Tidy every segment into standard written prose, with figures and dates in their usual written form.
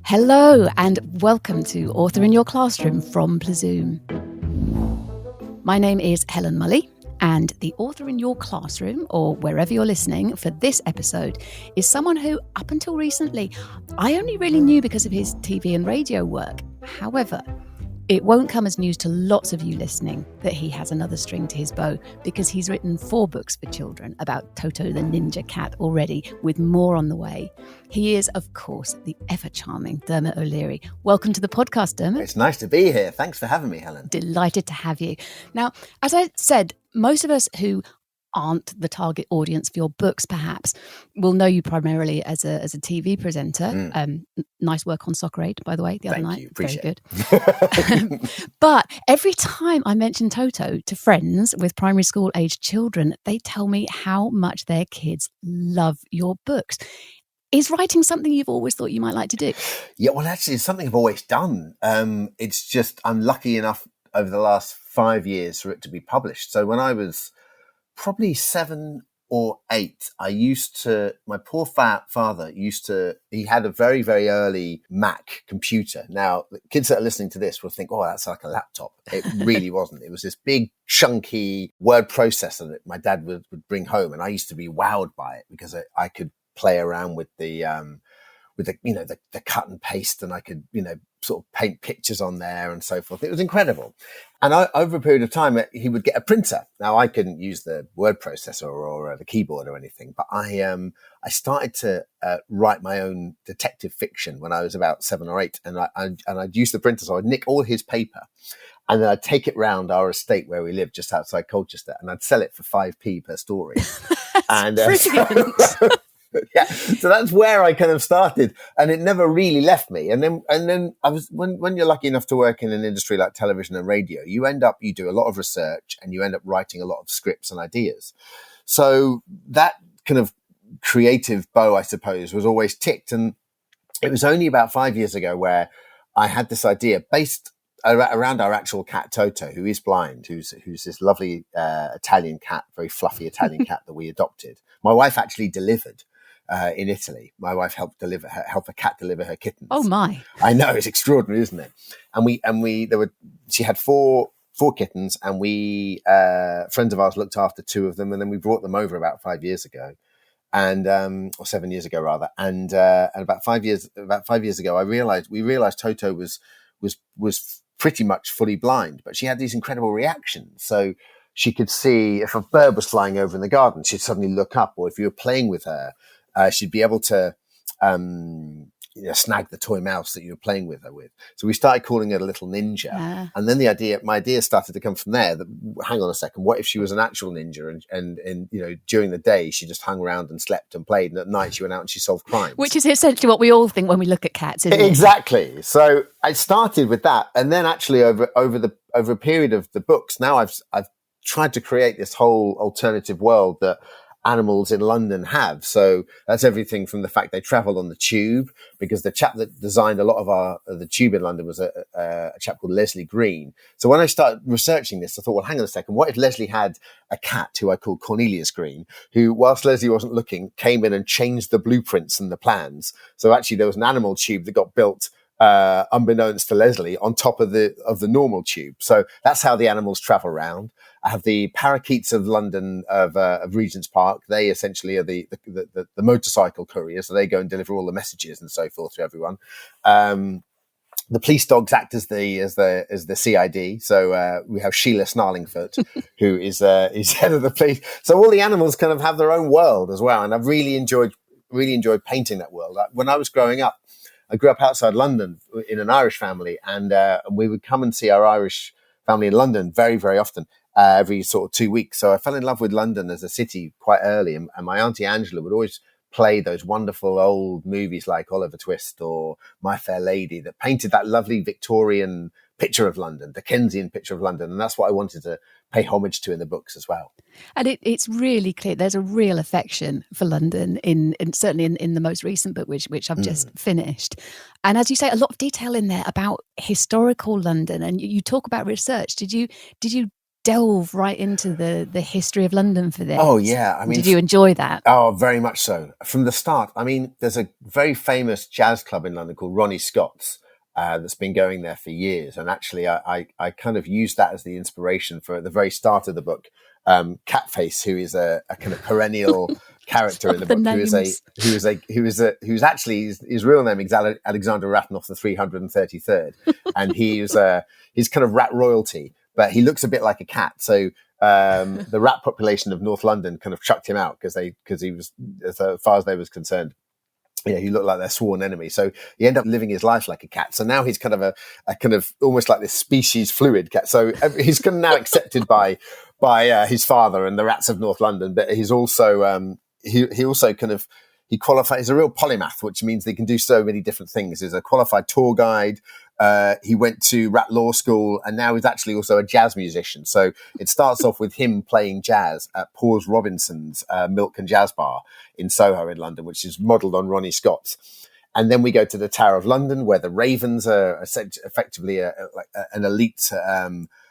Hello and welcome to Author in Your Classroom from Plazoom. My name is Helen Mulley, and the author in your classroom, or wherever you're listening for this episode, is someone who, up until recently, I only really knew because of his TV and radio work. However, it won't come as news to lots of you listening that he has another string to his bow, because he's written 4 books for children about Toto the Ninja Cat already, with more on the way. He is, of course, the ever-charming Dermot O'Leary. Welcome to the podcast, Dermot. It's nice to be here. Thanks for having me, Helen. Delighted to have you. Now, as I said, most of us who aren't the target audience for your books, perhaps, will know you primarily as a TV presenter. Nice work on Soccer Aid, by the way, the other night. You. Appreciate Very good. But every time I mention Toto to friends with primary school aged children, they tell me how much their kids love your books. Is writing something you've always thought you might like to do? Yeah, well, actually, it's something I've always done. It's just I'm lucky enough over the last 5 years for it to be published. So when I was probably 7 or 8, my poor father he had a very, very early Mac computer. Now, the kids that are listening to this will think, oh, that's like a laptop. It really wasn't. It was this big, chunky word processor that my dad would bring home. And I used to be wowed by it because I could play around with the cut and paste, and I could, sort of paint pictures on there and so forth. It was incredible. And over a period of time, he would get a printer. Now, I couldn't use the word processor or the keyboard or anything, but I started to write my own detective fiction when I was about 7 or 8, and I'd use the printer, so I'd nick all his paper, and then I'd take it round our estate where we lived just outside Colchester, and I'd sell it for 5p per story. And yeah, so that's where I kind of started, and it never really left me. And then I was when you're lucky enough to work in an industry like television and radio, you do a lot of research and you end up writing a lot of scripts and ideas. So that kind of creative bow, I suppose, was always ticked. And it was only about 5 years ago where I had this idea based around our actual cat Toto, who is blind, who's this lovely Italian cat, very fluffy Italian cat that we adopted. My wife actually delivered. In Italy, my wife helped a cat deliver her kittens. Oh my! I know, it's extraordinary, isn't it? She had four kittens, and friends of ours looked after 2 of them, and then we brought them over about 5 years ago, and or 7 years ago rather, and about 5 years ago, we realized Toto was pretty much fully blind, but she had these incredible reactions. So she could see if a bird was flying over in the garden, she'd suddenly look up, or if you were playing with her, she'd be able to snag the toy mouse that you were playing with her with. So we started calling it a little ninja. And then my idea started to come from there that, hang on a second, what if she was an actual ninja and during the day she just hung around and slept and played, and at night she went out and she solved crimes. Which is essentially what we all think when we look at cats, isn't it? Exactly. So I started with that, and then actually over a period of the books, now I've tried to create this whole alternative world that animals in London have. So that's everything from the fact they travel on the tube, because the chap that designed a lot of the tube in London was a chap called Leslie Green. So when I started researching this, I thought, well, hang on a second, what if Leslie had a cat who I called Cornelius Green, who, whilst Leslie wasn't looking, came in and changed the blueprints and the plans. So actually there was an animal tube that got built unbeknownst to Leslie on top of the normal tube. So that's how the animals travel around. I have the parakeets of London of Regent's Park. They essentially are the motorcycle couriers. So they go and deliver all the messages and so forth to everyone. The police dogs act as the CID. So we have Sheila Snarlingfoot, who is head of the police. So all the animals kind of have their own world as well. And I've really enjoyed painting that world. When I was growing up, I grew up outside London in an Irish family, and we would come and see our Irish family in London very, very often, every sort of 2 weeks. So I fell in love with London as a city quite early, and my Auntie Angela would always play those wonderful old movies like Oliver Twist or My Fair Lady that painted that lovely Victorian picture of London, Dickensian picture of London. And that's what I wanted to pay homage to in the books as well. And it's really clear there's a real affection for London certainly in the most recent book, which I've just finished. And as you say, a lot of detail in there about historical London. And you talk about research. Did you delve right into the history of London for this. Oh, yeah. I mean, did you enjoy that? Oh, very much so. From the start. I mean, there's a very famous jazz club in London called Ronnie Scott's that's been going there for years. And actually, I kind of used that as the inspiration for at the very start of the book. Catface, who is a kind of perennial character in the book, who's actually his real name is Alexander Ratanoff the 333rd, and he's kind of rat royalty, but he looks a bit like a cat. So the rat population of North London kind of chucked him out because he was, as far as they was concerned, he looked like their sworn enemy. So he ended up living his life like a cat. So now he's kind of a kind of almost like this species fluid cat. So he's kind of now accepted by his father and the rats of North London. But he's also he also kind of he qualifies. He's a real polymath, which means they can do so many different things. He's a qualified tour guide. He went to Rat Law School, and now he's actually also a jazz musician. So it starts off with him playing jazz at Paws Robinson's Milk and Jazz Bar in Soho in London, which is modelled on Ronnie Scott's. And then we go to the Tower of London, where the Ravens are effectively an elite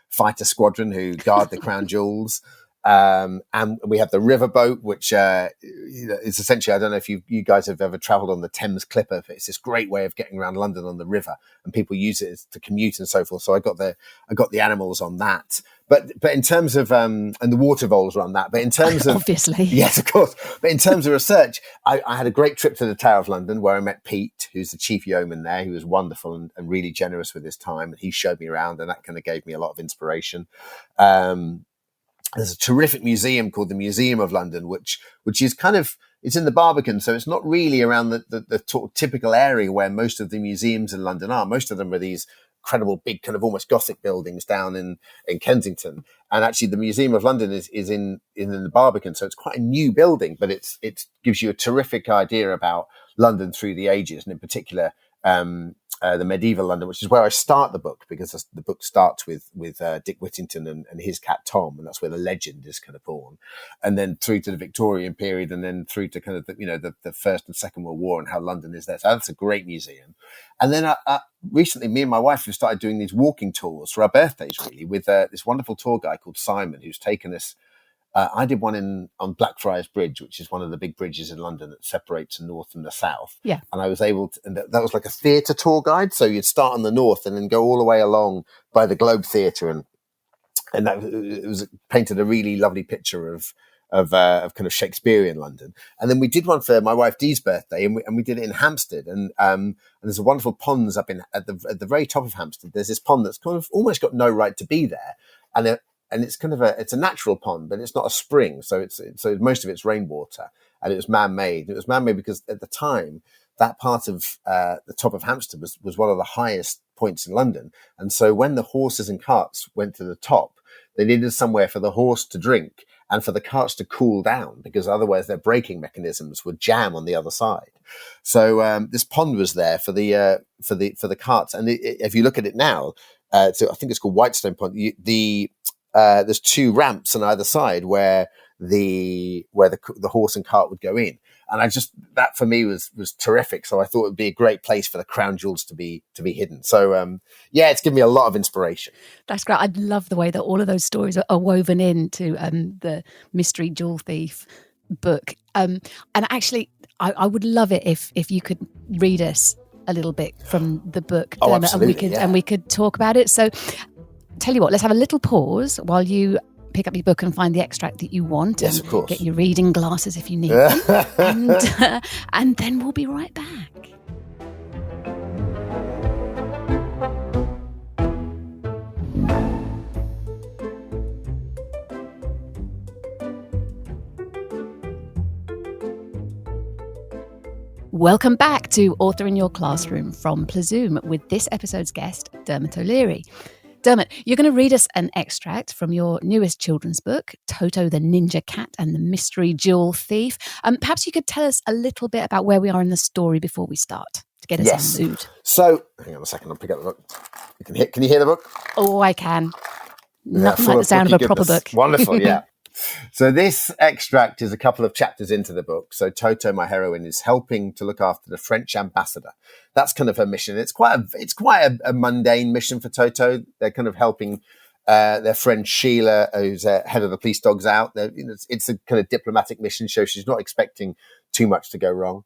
fighter squadron who guard the crown jewels. And we have the riverboat, which is essentially, I don't know if you guys have ever travelled on the Thames Clipper, but it's this great way of getting around London on the river, and people use it to commute and so forth. So I got the animals on that. But in terms of and the water voles are on that. But in terms of obviously, yes, of course. But in terms of research, I had a great trip to the Tower of London where I met Pete, who's the chief yeoman there. He was wonderful and really generous with his time, and he showed me around, and that kind of gave me a lot of inspiration. There's a terrific museum called the Museum of London, which is kind of, it's in the Barbican. So it's not really around the typical area where most of the museums in London are. Most of them are these incredible big kind of almost Gothic buildings down in Kensington. And actually the Museum of London is in the Barbican. So it's quite a new building, but it gives you a terrific idea about London through the ages, and in particular, the medieval London, which is where I start the book, because the book starts with Dick Whittington and his cat Tom, and that's where the legend is kind of born, and then through to the Victorian period, and then through to kind of the First and Second World War and how London is there. So that's a great museum. And then recently, me and my wife have started doing these walking tours for our birthdays, really, with this wonderful tour guy called Simon, who's taken us. I did one on Blackfriars Bridge, which is one of the big bridges in London that separates the north and the south. Yeah. And I was able to, and that was like a theatre tour guide. So you'd start on the north and then go all the way along by the Globe Theatre. And that it was painted a really lovely picture of kind of Shakespearean London. And then we did one for my wife Dee's birthday, and we did it in Hampstead. And there's a wonderful ponds up at the very top of Hampstead. There's this pond that's kind of almost got no right to be there. And it's kind of it's a natural pond, but it's not a spring. So so most of it's rainwater, and it was man-made. It was man-made because at the time, that part of the top of Hampstead was one of the highest points in London. And so when the horses and carts went to the top, they needed somewhere for the horse to drink and for the carts to cool down, because otherwise their braking mechanisms would jam on the other side. So this pond was there for the carts. And if you look at it now, so I think it's called Whitestone Pond. There's two ramps on either side where the horse and cart would go in, and that for me was terrific. So I thought it would be a great place for the crown jewels to be hidden. So it's given me a lot of inspiration. That's great. I love the way that all of those stories are woven into the Mystery Jewel Thief book. And actually, I would love it if you could read us a little bit from the book, Dermot, absolutely, and we could talk about it. So. Tell you what, let's have a little pause while you pick up your book and find the extract that you want. Yes, of course. Get your reading glasses if you need them. And then we'll be right back. Welcome back to Author in Your Classroom from Plazoom with this episode's guest, Dermot O'Leary. Dermot, you're going to read us an extract from your newest children's book, Toto the Ninja Cat and the Mystery Jewel Thief. Perhaps you could tell us a little bit about where we are in the story before we start, to get us in the mood. So, hang on a second, I'll pick up the book. Can you hear the book? Oh, I can. Nothing like the sound of a proper book. Wonderful, yeah. So this extract is a couple of chapters into the book. So Toto, my heroine, is helping to look after the French ambassador. That's kind of her mission. It's quite a mundane mission for Toto. They're kind of helping Their friend Sheila, who's head of the police dog's out. It's a kind of diplomatic mission, so she's not expecting too much to go wrong.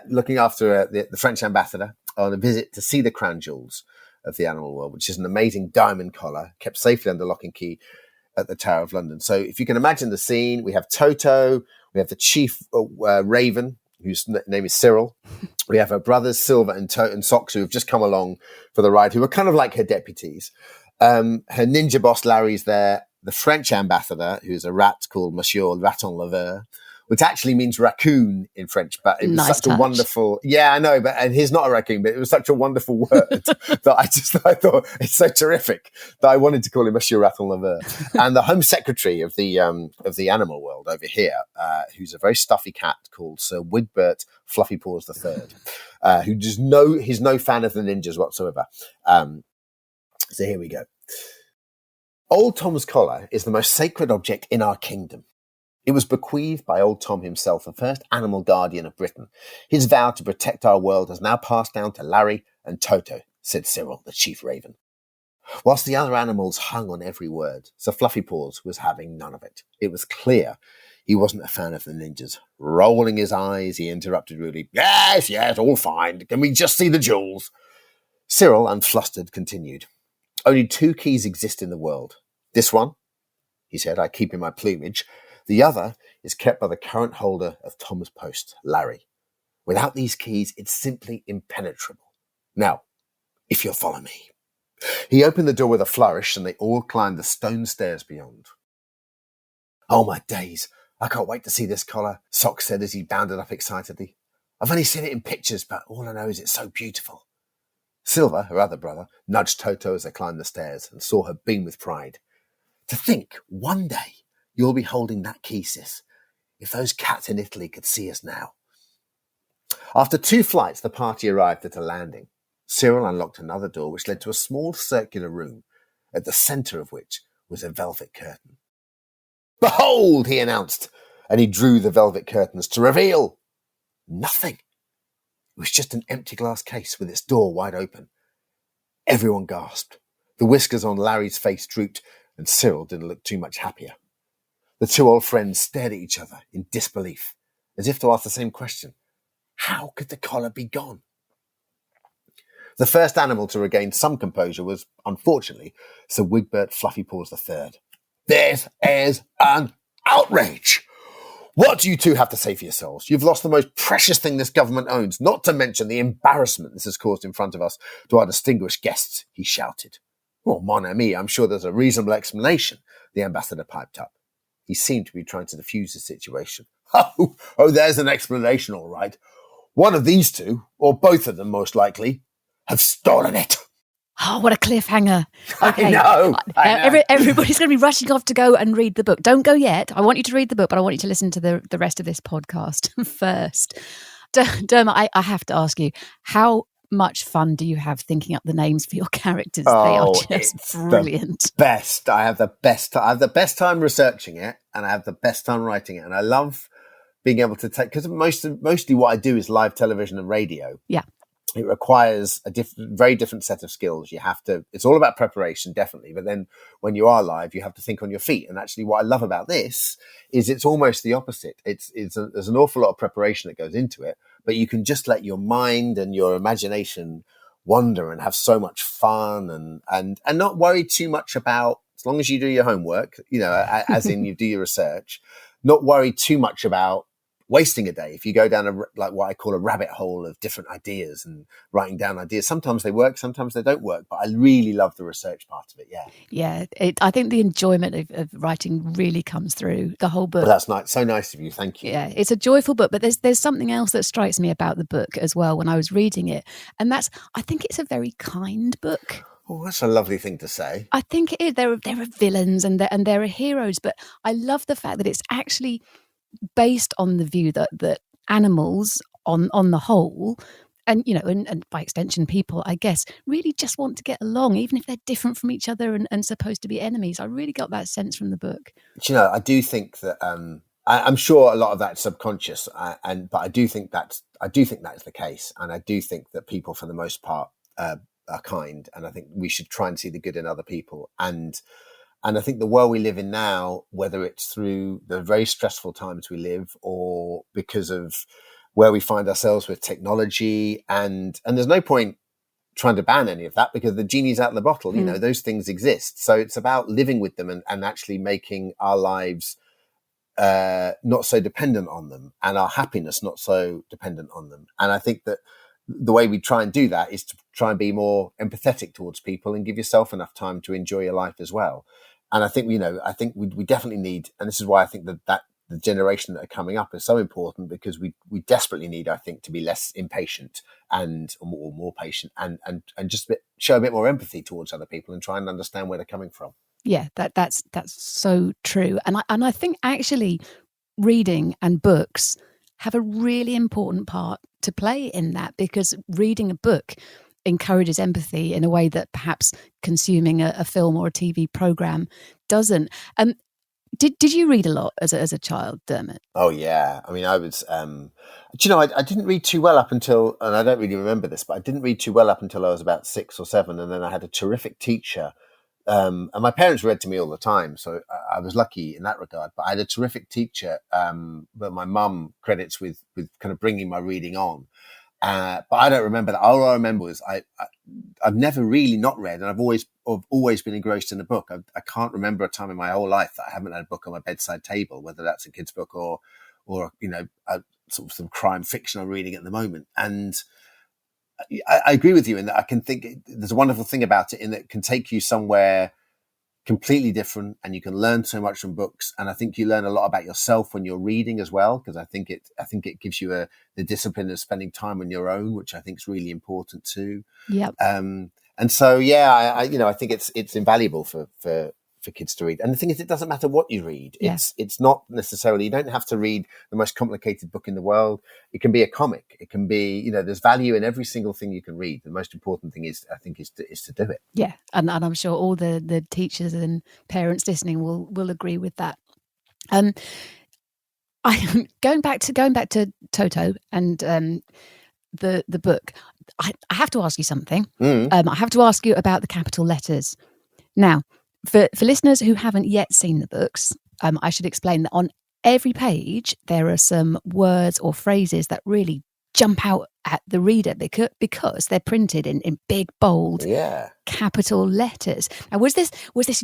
Looking after the French ambassador on a visit to see the crown jewels of the animal world, which is an amazing diamond collar kept safely under lock and key at the Tower of London. So if you can imagine the scene, we have Toto, we have the chief raven, whose name is Cyril. We have her brothers, Silver and Socks, who have just come along for the ride, who are kind of like her deputies. Her ninja boss, Larry's there. The French ambassador, who's a rat called Monsieur Raton Laveur, which actually means raccoon in French, but it was Nice such touch. a wonderful, I know, and he's not a raccoon, but it was such a wonderful word that I thought it's so terrific that I wanted to call him Monsieur Raton Laveur. And the Home Secretary of the animal world over here, who's a very stuffy cat called Sir Wigbert Fluffy Paws III, who just he's no fan of the ninjas whatsoever. So here we go. Old Tom's collar is the most sacred object in our kingdom. It was bequeathed by old Tom himself, the first animal guardian of Britain. His vow to protect our world has now passed down to Larry and Toto, said Cyril, the chief raven. Whilst the other animals hung on every word, Sir Fluffy Paws was having none of it. It was clear he wasn't a fan of the ninjas. Rolling his eyes, he interrupted rudely. Yes, all fine. Can we just see the jewels? Cyril, unflustered, continued. Only 2 keys exist in the world. This one, he said, I keep in my plumage. The other is kept by the current holder of Tom's post, Larry. Without these keys, it's simply impenetrable. Now, if you'll follow me. He opened the door with a flourish and they all climbed the stone stairs beyond. Oh, my days. I can't wait to see this collar, Sock said as he bounded up excitedly. I've only seen it in pictures, but all I know is it's so beautiful. Silver, her other brother, nudged Toto as they climbed the stairs and saw her beam with pride. To think, one day, you'll be holding that key, sis. If those cats in Italy could see us now. After 2 flights, the party arrived at a landing. Cyril unlocked another door, which led to a small circular room, at the centre of which was a velvet curtain. Behold, he announced, and he drew the velvet curtains to reveal nothing. It was just an empty glass case with its door wide open. Everyone gasped. The whiskers on Larry's face drooped, and Cyril didn't look too much happier. The 2 old friends stared at each other in disbelief, as if to ask the same question. How could the collar be gone? The first animal to regain some composure was, unfortunately, Sir Wigbert Fluffy Paws III. This is an outrage! What do you 2 have to say for yourselves? You've lost the most precious thing this government owns, not to mention the embarrassment this has caused in front of us to our distinguished guests, he shouted. Well, mon ami, I'm sure there's a reasonable explanation, the ambassador piped up. He seemed to be trying to defuse the situation. Oh, there's an explanation, all right. One of these 2, or both of them most likely, have stolen it. Oh, what a cliffhanger. Okay. I know. Everybody's going to be rushing off to go and read the book. Don't go yet. I want you to read the book, but I want you to listen to the rest of this podcast first. Dermot, I have to ask you, how much fun do you have thinking up the names for your characters? They are just brilliant. Best. I have the best time researching it, and I have the best time writing it. And I love being able to take, because mostly what I do is live television and radio. Yeah. It requires a very different set of skills. It's all about preparation, definitely. But then when you are live, you have to think on your feet. And actually what I love about this is it's almost the opposite. There's an awful lot of preparation that goes into it, but you can just let your mind and your imagination wander and have so much fun and not worry too much about, as long as you do your homework, as in you do your research, not worry too much about wasting a day. If you go down what I call a rabbit hole of different ideas and writing down ideas, sometimes they work, sometimes they don't work. But I really love the research part of it. Yeah. I think the enjoyment of writing really comes through the whole book. Well, that's nice. So nice of you. Thank you. Yeah, it's a joyful book, but there's something else that strikes me about the book as well when I was reading it, and I think it's a very kind book. Oh, that's a lovely thing to say. I think it is. There are villains and there are heroes, but I love the fact that it's actually based on the view that animals on the whole, and and by extension people, I guess, really just want to get along, even if they're different from each other and supposed to be enemies. I really got that sense from the book. I do think that I'm sure a lot of that's subconscious, but I do think that's the case, and I do think that people, for the most part, are kind, and I think we should try and see the good in other people. And I think the world we live in now, whether it's through the very stressful times we live or because of where we find ourselves with technology, and there's no point trying to ban any of that because the genie's out of the bottle. You know, those things exist. So it's about living with them and actually making our lives not so dependent on them, and our happiness not so dependent on them. And I think that the way we try and do that is to try and be more empathetic towards people and give yourself enough time to enjoy your life as well. And I think, I think we definitely need, and this is why I think that the generation that are coming up is so important, because we desperately need, I think, to be less impatient or more patient and just show a bit more empathy towards other people and try and understand where they're coming from. Yeah, that's so true. And I think actually reading and books have a really important part to play in that, because reading a book encourages empathy in a way that perhaps consuming a film or a TV program doesn't. Did you read a lot as a child, Dermot? Oh yeah, I mean, I was. I didn't read too well up until, and I don't really remember this, but I didn't read too well up until I was about 6 or 7, and then I had a terrific teacher. And my parents read to me all the time, so I was lucky in that regard. But I had a terrific teacher that my mum credits with kind of bringing my reading on. But I don't remember that. All I remember was I've never really not read, and I've always been engrossed in a book. I can't remember a time in my whole life that I haven't had a book on my bedside table, whether that's a kid's book or a sort of some crime fiction I'm reading at the moment. And I agree with you in that I can think there's a wonderful thing about it in that it can take you somewhere completely different, and you can learn so much from books. And I think you learn a lot about yourself when you're reading as well, because I think it gives you the discipline of spending time on your own, which I think is really important too. Yeah. And so I think it's invaluable for kids to read. And the thing is, it doesn't matter what you read. Yeah. It's not necessarily, you don't have to read the most complicated book in the world. It can be a comic. It can be, there's value in every single thing you can read. The most important thing is to do it. Yeah. And I'm sure all the teachers and parents listening will agree with that. Going back to Toto and the book, I have to ask you something. I have to ask you about the capital letters. Now, for listeners who haven't yet seen the books, I should explain that on every page there are some words or phrases that really jump out at the reader because they're printed in big, bold, capital letters. Now, was this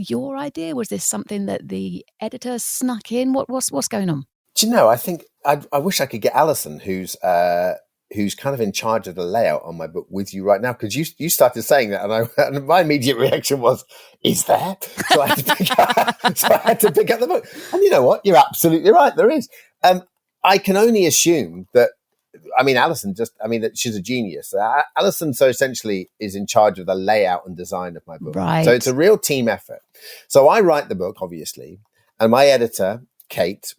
your idea? Was this something that the editor snuck in? What's going on? Do you know, I think I wish I could get Alison, who's kind of in charge of the layout on my book, with you right now, because you started saying that, and my immediate reaction was, "Is there?" So I had to pick up the book. And you know what? You're absolutely right. There is. I can only assume that. I mean, Alison that she's a genius. Alison, so essentially, is in charge of the layout and design of my book. Right. So it's a real team effort. So I write the book, obviously, and my editor, Kate,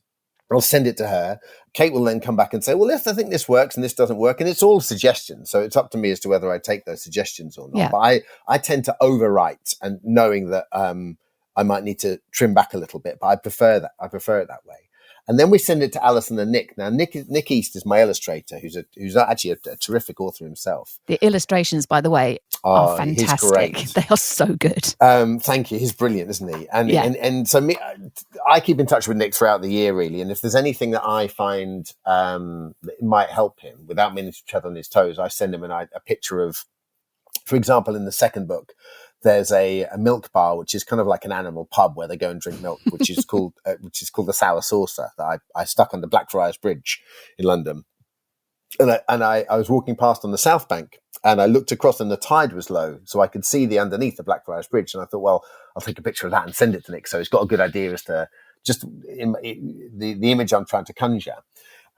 I'll send it to her. Kate will then come back and say, well, I think this works and this doesn't work. And it's all suggestions. So it's up to me as to whether I take those suggestions or not. Yeah. But I tend to overwrite, and knowing that I might need to trim back a little bit, but I prefer that. I prefer it that way. And then we send it to Alison and Nick. Now, Nick East is my illustrator, who's actually a terrific author himself. The illustrations, by the way, are fantastic. He's great. They are so good. Thank you. He's brilliant, isn't he? And so I keep in touch with Nick throughout the year, really. And if there's anything that I find that might help him without meaning to tread on his toes, I send him a picture of, for example, in the second book, there's a milk bar, which is kind of like an animal pub where they go and drink milk, which is called the Sour Saucer, that I stuck on the Blackfriars Bridge in London. And I was walking past on the South Bank, and I looked across, and the tide was low, so I could see the underneath the Blackfriars Bridge. And I thought, well, I'll take a picture of that and send it to Nick, so he's got a good idea as to just the image I'm trying to conjure.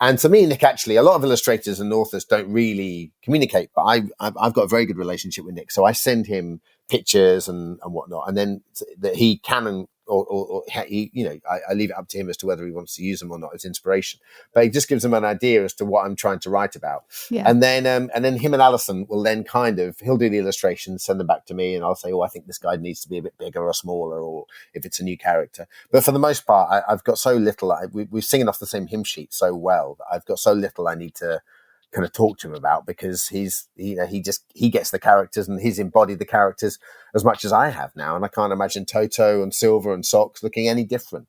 And for me, Nick, actually, a lot of illustrators and authors don't really communicate, but I've got a very good relationship with Nick. So I send him pictures and whatnot, and then that he can or he, I leave it up to him as to whether he wants to use them or not as inspiration. But he just gives them an idea as to what I'm trying to write about. Yeah. And then him and Alison will then he'll do the illustrations, send them back to me, and I'll say, I think this guy needs to be a bit bigger or smaller, or if it's a new character. But for the most part, I've got so little. We're singing off the same hymn sheet so well that I've got so little I need to kind of talk to him about, because he gets the characters and he's embodied the characters as much as I have now. And I can't imagine Toto and Silver and Socks looking any different.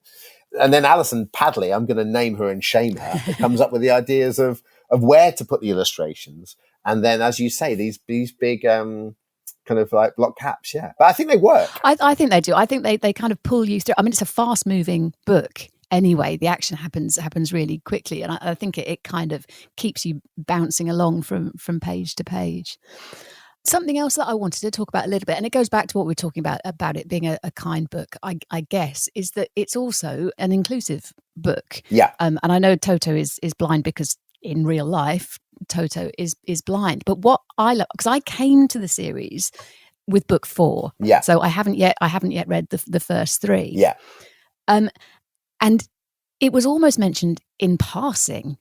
And then Alison Padley, I'm going to name her and shame her, comes up with the ideas of where to put the illustrations. And then, as you say, these big kind of like block caps. Yeah. But I think they work. I think they do. I think they kind of pull you through. I mean, it's a fast moving book. Anyway, the action happens really quickly. And I think it kind of keeps you bouncing along from page to page. Something else that I wanted to talk about a little bit, and it goes back to what we were talking about it being a kind book, I guess, is that it's also an inclusive book. Yeah. And I know Toto is blind because in real life, Toto is blind. But what I love, because I came to the series with book 4. Yeah. So I haven't yet read the first 3. Yeah. And it was almost mentioned in passing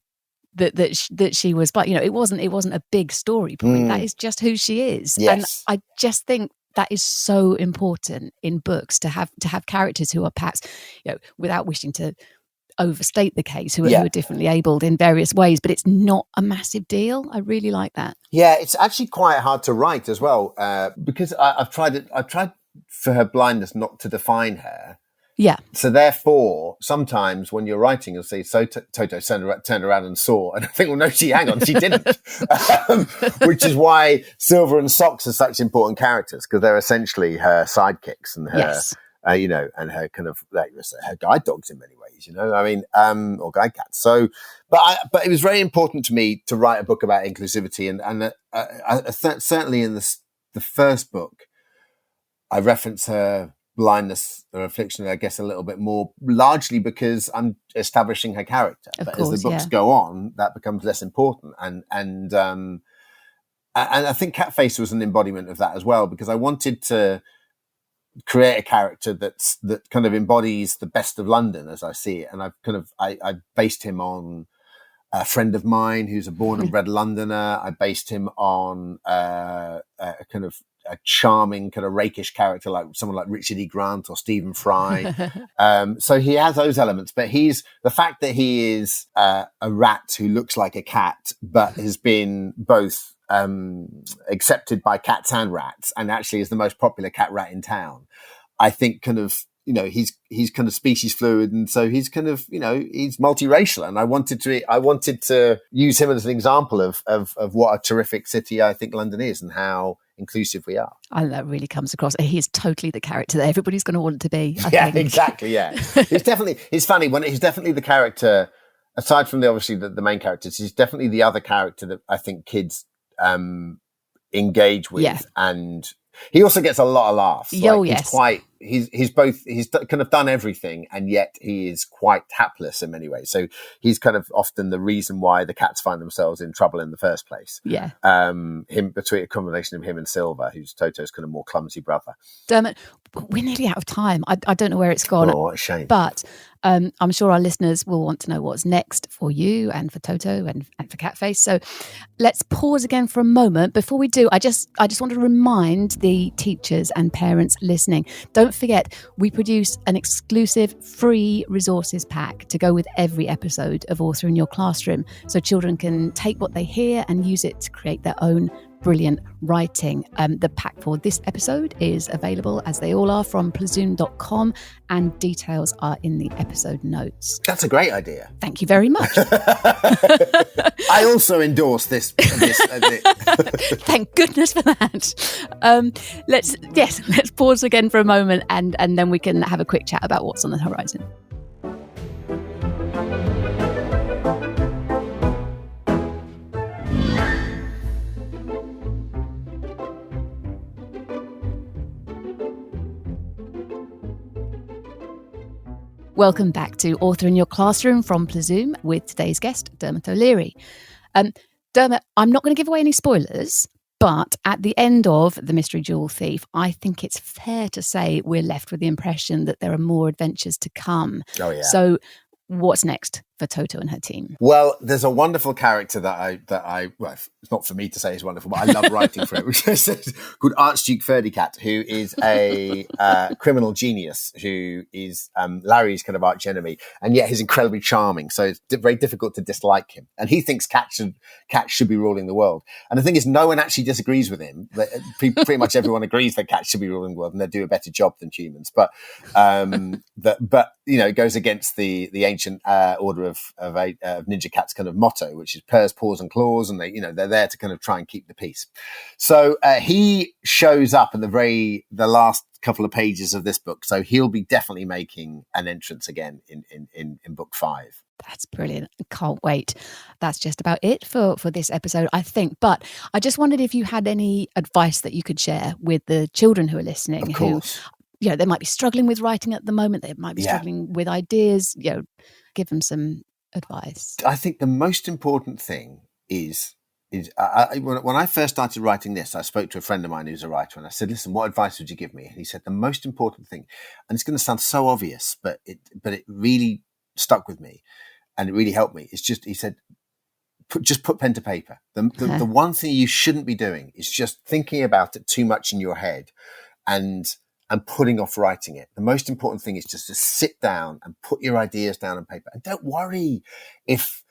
that she was, but it wasn't a big story point. That is just who she is. Yes. And I just think that is so important in books to have characters who are perhaps, without wishing to overstate the case, who are differently abled in various ways, but it's not a massive deal. I really like that. Yeah, it's actually quite hard to write as well, because I've tried for her blindness not to define her. Yeah. So therefore, sometimes when you're writing, you'll see, so Toto turned around and saw, and I think, well, no, hang on, she didn't. Which is why Silver and Socks are such important characters, because they're essentially her sidekicks and her, yes. And her kind of, like, her guide dogs in many ways, I mean, or guide cats. So, but it was very important to me to write a book about inclusivity, and certainly in the first book, I reference her blindness or affliction, I guess, a little bit more, largely because I'm establishing her character. But as the books go on, that becomes less important. And I think Catface was an embodiment of that as well, because I wanted to create a character that kind of embodies the best of London as I see it. And I based him on a friend of mine who's a born and bred Londoner. I based him on a kind of a charming, kind of rakish character, like someone like Richard E. Grant or Stephen Fry. So he has those elements, but the fact that he is a rat who looks like a cat, but has been both accepted by cats and rats, and actually is the most popular cat rat in town. I think kind of, he's kind of species fluid, and so he's kind of, he's multiracial, and I wanted to use him as an example of what a terrific city I think London is, and how inclusive we are. And that really comes across. He's totally the character that everybody's going to want to be. I think. Exactly. Yeah, he's funny when he's definitely the character. Aside from obviously the main characters, he's definitely the other character that I think kids engage with, and he also gets a lot of laughs. He's kind of done everything, and yet he is quite hapless in many ways. So he's kind of often the reason why the cats find themselves in trouble in the first place. Yeah. Between a combination of him and Silver, who's Toto's kind of more clumsy brother. Dermot, we're nearly out of time. I don't know where it's gone. Oh, what a shame. But I'm sure our listeners will want to know what's next for you and for Toto and for Catface. So let's pause again for a moment. Before we do, I just want to remind the teachers and parents listening, don't forget, we produce an exclusive free resources pack to go with every episode of Author in Your Classroom, so children can take what they hear and use it to create their own brilliant writing. The pack for this episode is available, as they all are, from plzoom.com, and details are in the episode notes. That's a great idea. Thank you very much. I also endorse this. Thank goodness for that. Let's pause again for a moment, and then we can have a quick chat about what's on the horizon. Welcome back to Author in Your Classroom from Plzoom with today's guest, Dermot O'Leary. Dermot, I'm not going to give away any spoilers, but at the end of The Mystery Jewel Thief, I think it's fair to say we're left with the impression that there are more adventures to come. Oh, yeah. So what's next for Toto and her team? Well, there's a wonderful character well, it's not for me to say is wonderful, but I love writing for it, which is called Archduke Ferdicat, who is a criminal genius who is Larry's kind of arch enemy, and yet he's incredibly charming. So it's very difficult to dislike him. And he thinks cats should be ruling the world. And the thing is, no one actually disagrees with him. Pretty much everyone agrees that cats should be ruling the world, and they do a better job than humans. But it goes against the ancient order of Ninja Cat's kind of motto, which is purrs, paws, and claws, and they're there to kind of try and keep the peace. So he shows up in the last couple of pages of this book, so he'll be definitely making an entrance again in book 5. That's brilliant. Can't wait. That's just about it for this episode, I think. But I just wondered if you had any advice that you could share with the children who are listening, of course. who they might be struggling with writing at the moment. They might be struggling with ideas. Give them some advice. I think the most important thing is when I first started writing this, I spoke to a friend of mine who's a writer, and I said, "Listen, what advice would you give me?" And he said, "The most important thing," and it's going to sound so obvious, but it really stuck with me, and it really helped me. It's just, he said, just put pen to paper. The one thing you shouldn't be doing is just thinking about it too much in your head, and putting off writing it. The most important thing is just to sit down and put your ideas down on paper. And don't worry if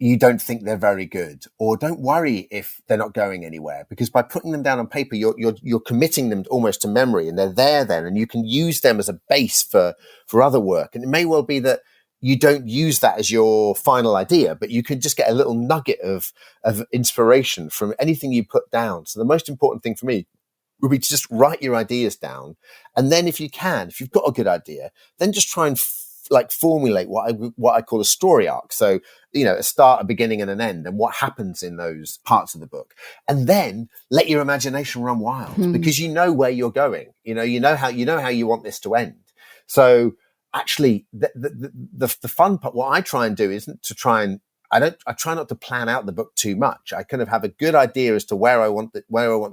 you don't think they're very good, or don't worry if they're not going anywhere, because by putting them down on paper, you're committing them almost to memory, and they're there then, and you can use them as a base for other work. And it may well be that you don't use that as your final idea, but you can just get a little nugget of inspiration from anything you put down. So the most important thing for me would be to just write your ideas down. And then if you've got a good idea, then just try and formulate what I call a story arc. So, a start, a beginning, and an end, and what happens in those parts of the book. And then let your imagination run wild, because you know where you're going. You know how you want this to end. So actually the fun part, what I try and do isn't to try and, I try not to plan out the book too much. I kind of have a good idea as to where I want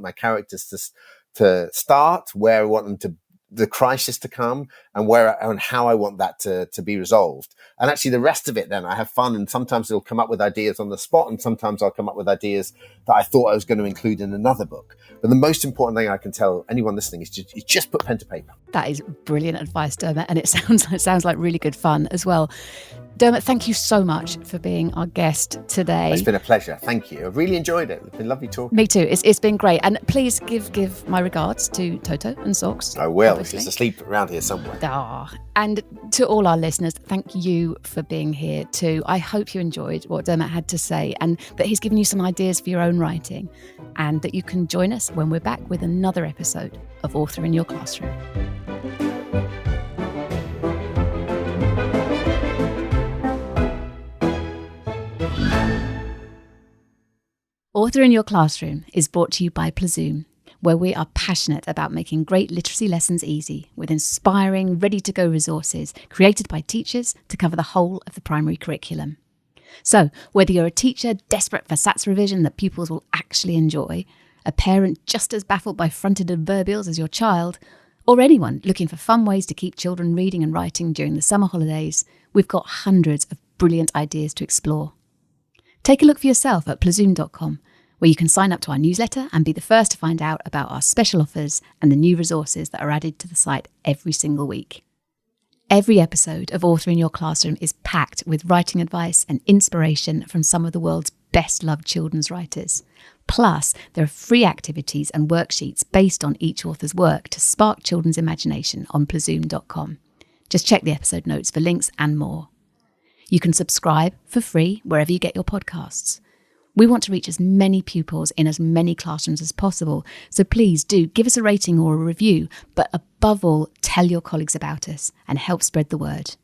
my characters to start, where I want the crisis to come, and how I want that to be resolved. And actually the rest of it, then I have fun, and sometimes it'll come up with ideas on the spot, and sometimes I'll come up with ideas that I thought I was going to include in another book. But the most important thing I can tell anyone listening is just put pen to paper. That is brilliant advice, Dermot, and it sounds like really good fun as well. Dermot, thank you so much for being our guest today. It's been a pleasure. Thank you. I've really enjoyed it. It's been lovely talking. Me too. It's been great. And please give my regards to Toto and Socks. I will. Obviously. She's asleep around here somewhere. And to all our listeners, thank you for being here too. I hope you enjoyed what Dermot had to say, and that he's given you some ideas for your own writing, and that you can join us when we're back with another episode of Author in Your Classroom. Author in Your Classroom is brought to you by Plzoom, where we are passionate about making great literacy lessons easy with inspiring, ready-to-go resources created by teachers to cover the whole of the primary curriculum. So, whether you're a teacher desperate for SATs revision that pupils will actually enjoy, a parent just as baffled by fronted adverbials as your child, or anyone looking for fun ways to keep children reading and writing during the summer holidays, we've got hundreds of brilliant ideas to explore. Take a look for yourself at plzoom.com, where you can sign up to our newsletter and be the first to find out about our special offers and the new resources that are added to the site every single week. Every episode of Author in Your Classroom is packed with writing advice and inspiration from some of the world's best-loved children's writers. Plus, there are free activities and worksheets based on each author's work to spark children's imagination on plzoom.com. Just check the episode notes for links and more. You can subscribe for free wherever you get your podcasts. We want to reach as many pupils in as many classrooms as possible, so please do give us a rating or a review, but above all, tell your colleagues about us and help spread the word.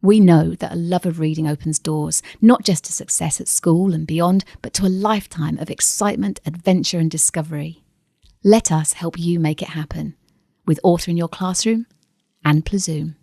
We know that a love of reading opens doors, not just to success at school and beyond, but to a lifetime of excitement, adventure and discovery. Let us help you make it happen with Author in Your Classroom and Plzoom.